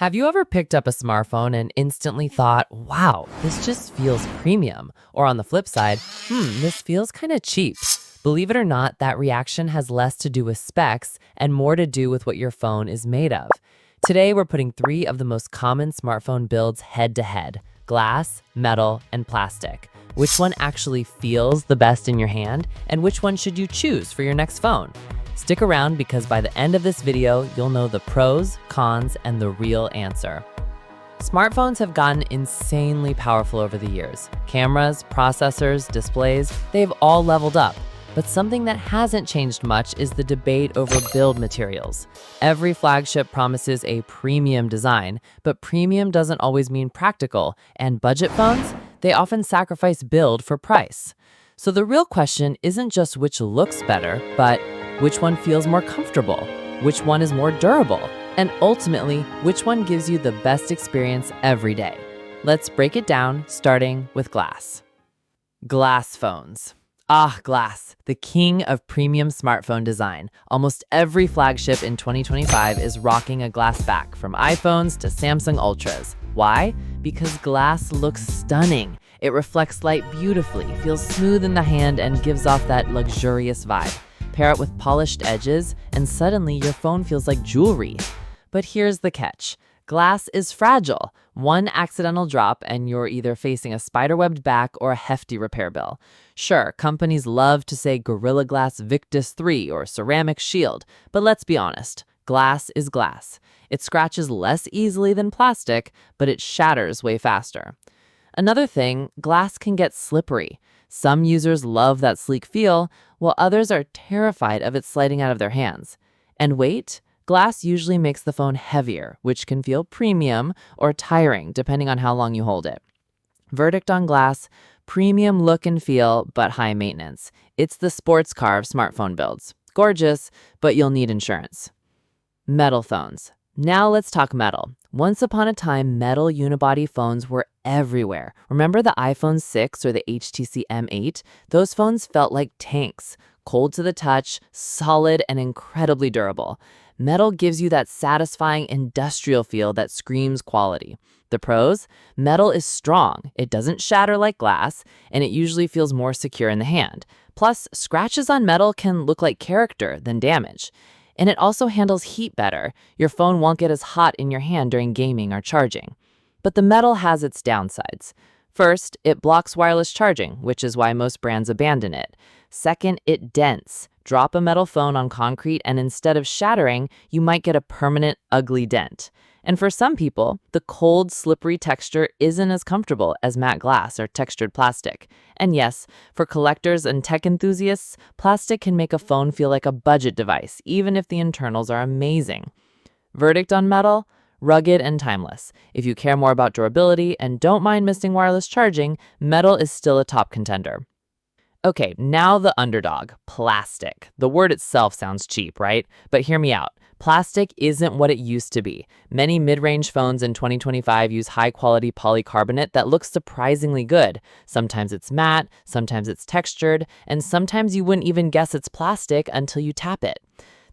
Have you ever picked up a smartphone and instantly thought, wow, this just feels premium? Or on the flip side, this feels kind of cheap. Believe it or not, that reaction has less to do with specs and more to do with what your phone is made of. Today, we're putting three of the most common smartphone builds head to head: glass, metal, and plastic. Which one actually feels the best in your hand, and which one should you choose for your next phone? Stick around because by the end of this video, you'll know the pros, cons, and the real answer. Smartphones have gotten insanely powerful over the years. Cameras, processors, displays, they've all leveled up. But something that hasn't changed much is the debate over build materials. Every flagship promises a premium design, but premium doesn't always mean practical, and budget phones, they often sacrifice build for price. So the real question isn't just which looks better, but which one feels more comfortable, which one is more durable, and ultimately, which one gives you the best experience every day. Let's break it down, starting with glass. Glass phones. Glass, the king of premium smartphone design. Almost every flagship in 2025 is rocking a glass back, from iPhones to Samsung Ultras. Why? Because glass looks stunning. It reflects light beautifully, feels smooth in the hand, and gives off that luxurious vibe. Pair it with polished edges, and suddenly your phone feels like jewelry. But here's the catch. Glass is fragile. One accidental drop and you're either facing a spiderwebbed back or a hefty repair bill. Sure, companies love to say Gorilla Glass Victus 3 or Ceramic Shield, but let's be honest, glass is glass. It scratches less easily than plastic, but it shatters way faster. Another thing, glass can get slippery. Some users love that sleek feel, while others are terrified of it sliding out of their hands. And weight? Glass usually makes the phone heavier, which can feel premium or tiring depending on how long you hold it. Verdict on glass: premium look and feel, but high maintenance. It's the sports car of smartphone builds. Gorgeous, but you'll need insurance. Metal phones. Now let's talk metal. Once upon a time, metal unibody phones were everywhere. Remember the iPhone 6 or the HTC M8? Those phones felt like tanks, cold to the touch, solid, and incredibly durable. Metal gives you that satisfying industrial feel that screams quality. The pros? Metal is strong, it doesn't shatter like glass, and it usually feels more secure in the hand. Plus, scratches on metal can look like character than damage. And it also handles heat better. Your phone won't get as hot in your hand during gaming or charging. But the metal has its downsides. First, it blocks wireless charging, which is why most brands abandon it. Second, it dents. Drop a metal phone on concrete and instead of shattering, you might get a permanent, ugly dent. And for some people, the cold, slippery texture isn't as comfortable as matte glass or textured plastic. And yes, for collectors and tech enthusiasts, plastic can make a phone feel like a budget device, even if the internals are amazing. Verdict on metal? Rugged and timeless. If you care more about durability and don't mind missing wireless charging, metal is still a top contender. Okay, now the underdog, plastic. The word itself sounds cheap, right? But hear me out. Plastic isn't what it used to be. Many mid-range phones in 2025 use high-quality polycarbonate that looks surprisingly good. Sometimes it's matte, sometimes it's textured, and sometimes you wouldn't even guess it's plastic until you tap it.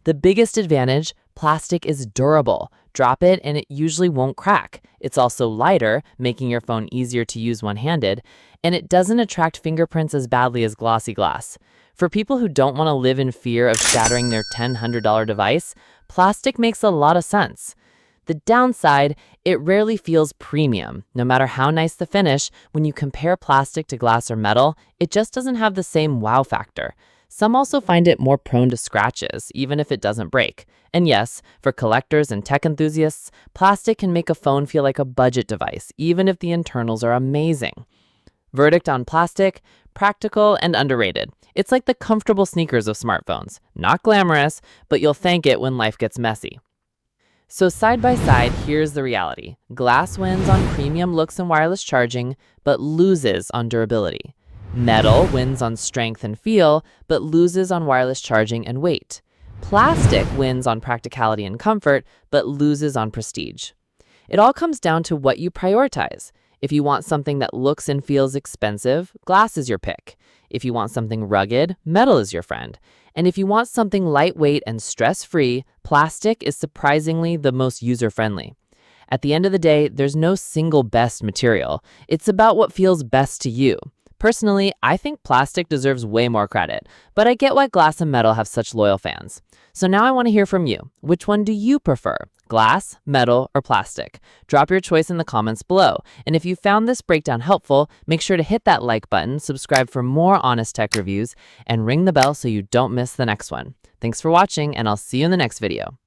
The biggest advantage, plastic is durable. Drop it and it usually won't crack. It's also lighter, making your phone easier to use one-handed, and it doesn't attract fingerprints as badly as glossy glass. For people who don't want to live in fear of shattering their $100 device, plastic makes a lot of sense. The downside, it rarely feels premium. No matter how nice the finish, when you compare plastic to glass or metal, it just doesn't have the same wow factor. Some also find it more prone to scratches, even if it doesn't break. And yes, for collectors and tech enthusiasts, plastic can make a phone feel like a budget device, even if the internals are amazing. Verdict on plastic: practical and underrated. It's like the comfortable sneakers of smartphones. Not glamorous, but you'll thank it when life gets messy. So side by side, here's the reality. Glass wins on premium looks and wireless charging, but loses on durability. Metal wins on strength and feel, but loses on wireless charging and weight. Plastic wins on practicality and comfort, but loses on prestige. It all comes down to what you prioritize. If you want something that looks and feels expensive, glass is your pick. If you want something rugged, metal is your friend. And if you want something lightweight and stress-free, plastic is surprisingly the most user-friendly. At the end of the day, there's no single best material. It's about what feels best to you. Personally, I think plastic deserves way more credit, but I get why glass and metal have such loyal fans. So now I want to hear from you. Which one do you prefer? Glass, metal, or plastic? Drop your choice in the comments below. And if you found this breakdown helpful, make sure to hit that like button, subscribe for more honest tech reviews, and ring the bell so you don't miss the next one. Thanks for watching, and I'll see you in the next video.